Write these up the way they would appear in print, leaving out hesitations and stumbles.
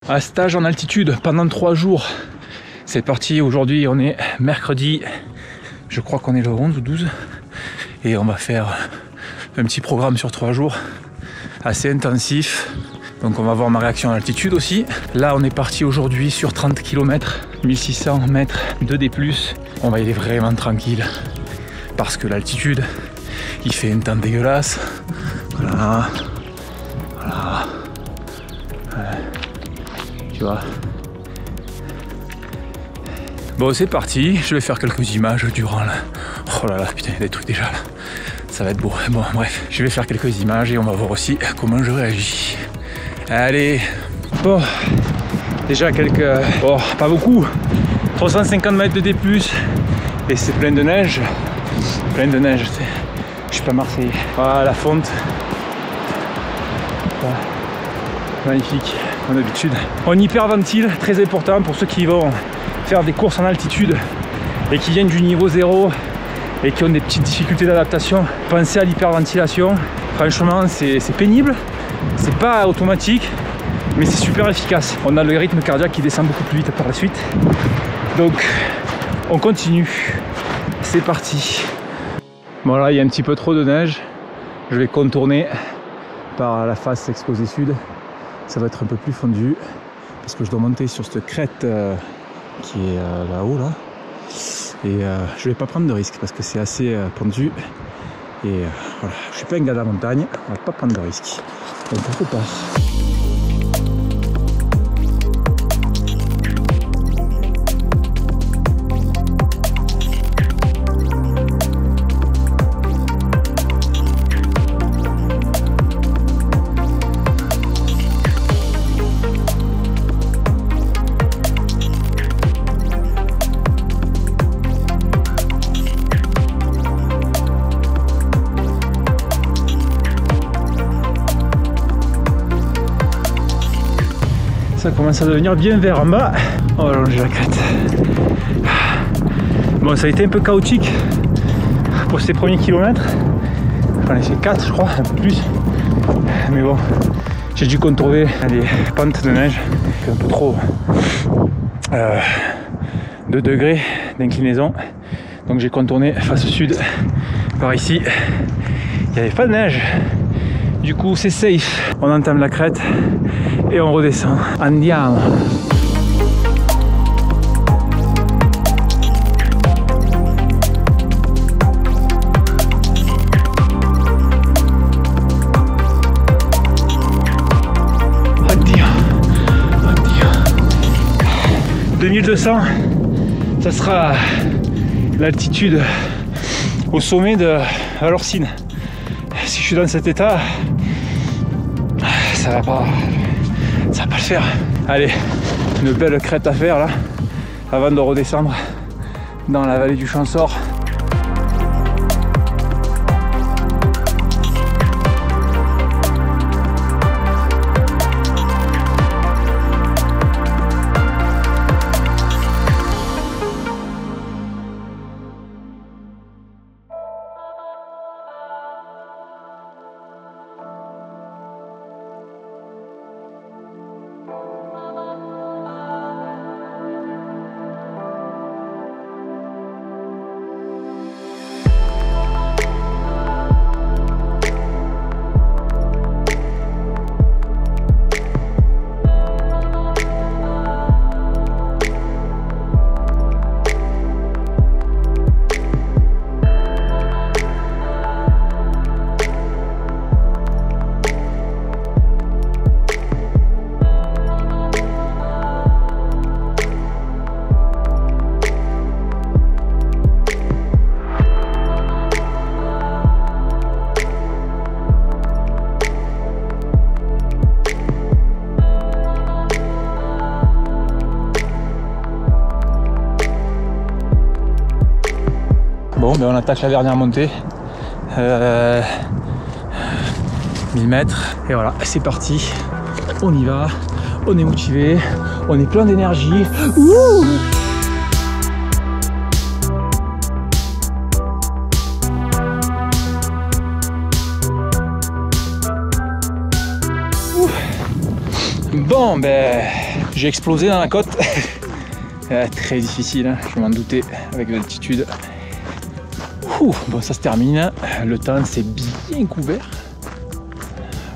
Un stage en altitude pendant 3 jours. C'est parti, aujourd'hui on est mercredi, je crois qu'on est le 11 ou 12. Et on va faire un petit programme sur 3 jours, assez intensif. Donc on va voir ma réaction en altitude aussi. Là on est parti aujourd'hui sur 30 km, 1600 mètres de D+. On va y aller vraiment tranquille. Parce que l'altitude, il fait un temps dégueulasse. Voilà. Voilà. Tu vois. Bon, c'est parti. Je vais faire quelques images durant la... Oh là là, putain, il y a des trucs déjà là. Ça va être beau. Bon, bref. Je vais faire quelques images et on va voir aussi comment je réagis. Allez. Bon. Déjà quelques... Oh, pas beaucoup. 350 mètres de D+. Et c'est plein de neige. Plein de neige. Je suis pas Marseillais. Voilà la fonte. Voilà. Magnifique, comme d'habitude. On hyperventile, très important pour ceux qui vont faire des courses en altitude et qui viennent du niveau 0 et qui ont des petites difficultés d'adaptation. Pensez à l'hyperventilation. Franchement, c'est pénible. C'est pas automatique, mais c'est super efficace. On a le rythme cardiaque qui descend beaucoup plus vite par la suite. Donc, on continue. C'est parti. Bon, là, il y a un petit peu trop de neige. Je vais contourner par la face exposée sud. Ça va être un peu plus fondu parce que je dois monter sur cette crête qui est là-haut là. Et je vais pas prendre de risque parce que c'est assez pentu. Et voilà, je suis pas un gars de la montagne, on va pas prendre de risque. Donc on repart. Ça commence à devenir bien vert en bas. On va longer la crête. Bon, ça a été un peu chaotique pour ces premiers kilomètres. J'en ai fait 4 je crois, un peu plus. Mais bon, j'ai dû contourner les pentes de neige. Il fait un peu trop 2 degrés d'inclinaison. Donc j'ai contourné face sud par ici. Il n'y avait pas de neige. Du coup c'est safe. On entame la crête et on redescend. Andiamo. Addio. Addio. 2200, ça sera l'altitude au sommet de l'Orsine. Si je suis dans cet état, ça va pas le faire. Allez, une belle crête à faire là avant de redescendre dans la vallée du Champsaur. Bon, ben on attaque la dernière montée. 1000 mètres. Et voilà, c'est parti. On y va. On est motivé. On est plein d'énergie. Ouh! Bon, ben, J'ai explosé dans la côte. Très difficile, hein, je m'en doutais avec l'altitude. Bon, ça se termine. Le temps c'est bien couvert.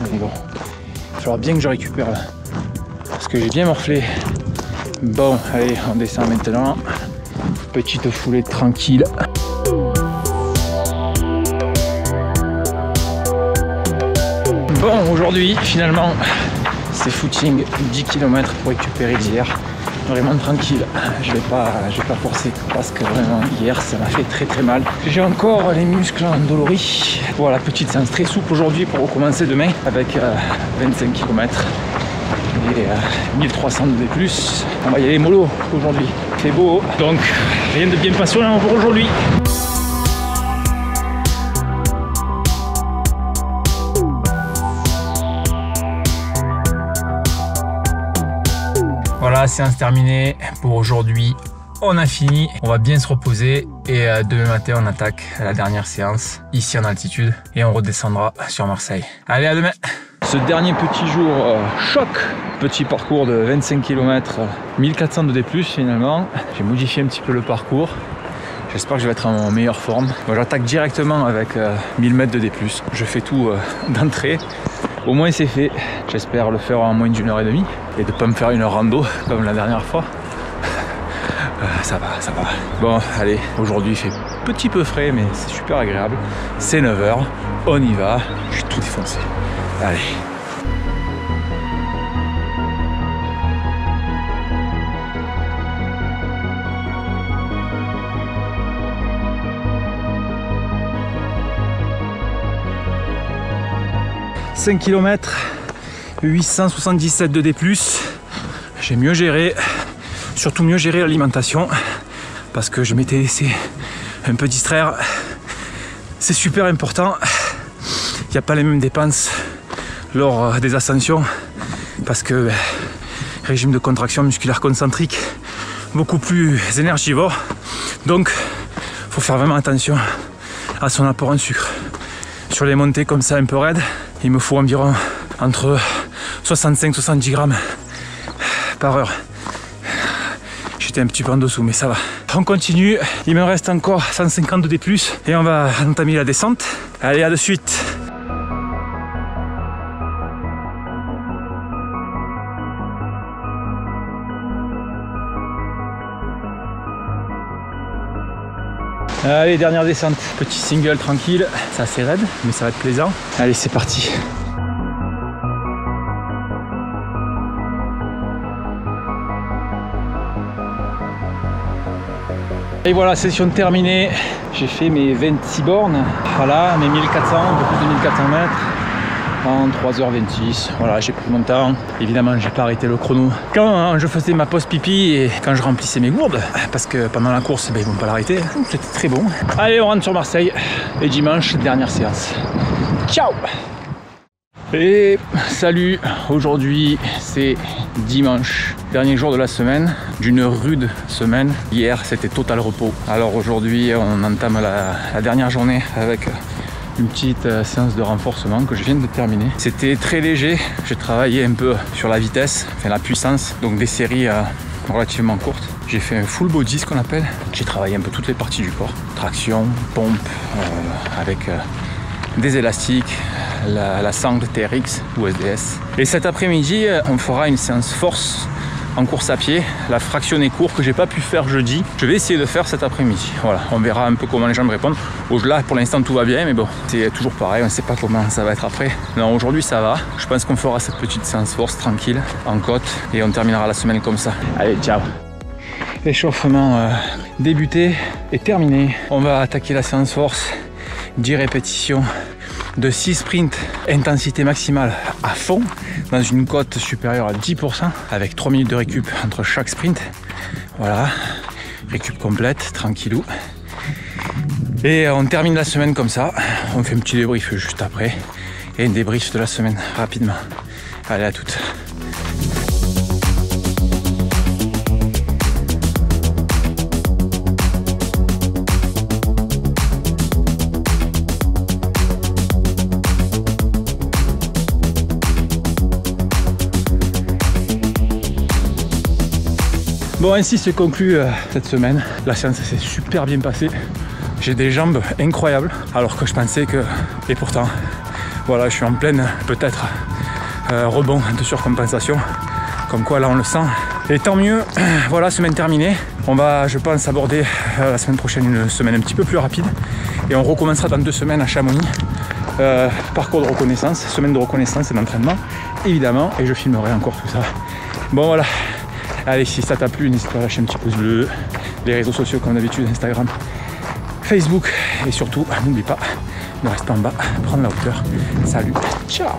Mais bon, il va falloir bien que je récupère là. Parce que j'ai bien morflé. Bon, allez, on descend maintenant. Petite foulée tranquille. Bon, aujourd'hui, finalement, c'est footing 10 km pour récupérer d'hier. Vraiment tranquille, je vais pas forcer parce que vraiment hier ça m'a fait très mal. J'ai encore les muscles endoloris. Voilà, petite séance très souple aujourd'hui pour recommencer demain avec 25 km et 1300 de D+. On va y aller mollo aujourd'hui, c'est beau, donc rien de bien passionnant pour aujourd'hui. Voilà, séance terminée pour aujourd'hui. On a fini, on va bien se reposer et demain matin on attaque la dernière séance ici en altitude et on redescendra sur Marseille. Allez, à demain. Ce dernier petit jour choc, petit parcours de 25 km, 1400 de D+, finalement. J'ai modifié un petit peu le parcours. J'espère que je vais être en meilleure forme. Bon, j'attaque directement avec 1000 mètres de D+. Je fais tout d'entrée. Au moins c'est fait. J'espère le faire en moins d'1 heure et demie et de ne pas me faire une rando comme la dernière fois. Ça va. Bon, allez, aujourd'hui il fait petit peu frais mais c'est super agréable. C'est 9 h, on y va. Je suis tout défoncé. Allez. « 5 km, 877 de D+. J'ai mieux géré, surtout mieux géré l'alimentation parce que je m'étais laissé un peu distraire. C'est super important. Il n'y a pas les mêmes dépenses lors des ascensions parce que régime de contraction musculaire concentrique beaucoup plus énergivore. Donc, il faut faire vraiment attention à son apport en sucre. Sur les montées comme ça un peu raides, il me faut environ entre 65 et 70 grammes par heure. J'étais un petit peu en dessous, mais ça va. On continue, il me reste encore 150 de D+, et on va entamer la descente. Allez, à de suite. Allez, dernière descente. Petit single tranquille, c'est assez raide, mais ça va être plaisant. Allez, c'est parti. Et voilà, session terminée. J'ai fait mes 26 bornes. Voilà, mes 1400, un peu plus de 1400 mètres. En 3h26, voilà, j'ai pris mon temps. Évidemment, j'ai pas arrêté le chrono quand je faisais ma pause pipi et quand je remplissais mes gourdes, parce que pendant la course, ils vont pas l'arrêter. C'était très bon. Allez, on rentre sur Marseille et dimanche, dernière séance. Ciao! Et salut, aujourd'hui c'est dimanche, dernier jour de la semaine, d'une rude semaine. Hier c'était total repos. Alors aujourd'hui on entame la dernière journée avec une petite séance de renforcement que je viens de terminer. C'était très léger, j'ai travaillé un peu sur la vitesse, enfin la puissance, donc des séries relativement courtes. J'ai fait un full body, ce qu'on appelle. J'ai travaillé un peu toutes les parties du corps, traction, pompe, avec des élastiques, la sangle TRX ou SDS. Et cet après-midi, on fera une séance force en course à pied, la fractionnée court que j'ai pas pu faire jeudi. Je vais essayer de faire cet après-midi. Voilà, on verra un peu comment les gens me répondent. Là, pour l'instant, tout va bien, mais bon, c'est toujours pareil, on ne sait pas comment ça va être après. Non, aujourd'hui, ça va. Je pense qu'on fera cette petite séance force tranquille, en côte, et on terminera la semaine comme ça. Allez, ciao! L'échauffement débuté et terminé. On va attaquer la séance force, 10 répétitions de 6 sprints, intensité maximale à fond, dans une cote supérieure à 10%, avec 3 minutes de récup entre chaque sprint. Voilà, récup complète, tranquillou. Et on termine la semaine comme ça. On fait un petit débrief juste après, et un débrief de la semaine rapidement. Allez, à toutes. Bon, ainsi se conclut cette semaine. La séance s'est super bien passée. J'ai des jambes incroyables alors que je pensais que... Et pourtant, voilà, je suis en pleine peut-être rebond de surcompensation. Comme quoi là on le sent. Et tant mieux, voilà, semaine terminée. On va, je pense, aborder la semaine prochaine une semaine un petit peu plus rapide. Et on recommencera dans 2 semaines à Chamonix. Parcours de reconnaissance, semaine de reconnaissance et d'entraînement, évidemment. Et je filmerai encore tout ça. Bon voilà. Allez, si ça t'a plu, n'hésite pas à lâcher un petit pouce bleu. Les réseaux sociaux comme d'habitude, Instagram, Facebook. Et surtout, n'oublie pas, ne reste pas en bas, prendre la hauteur. Salut, ciao.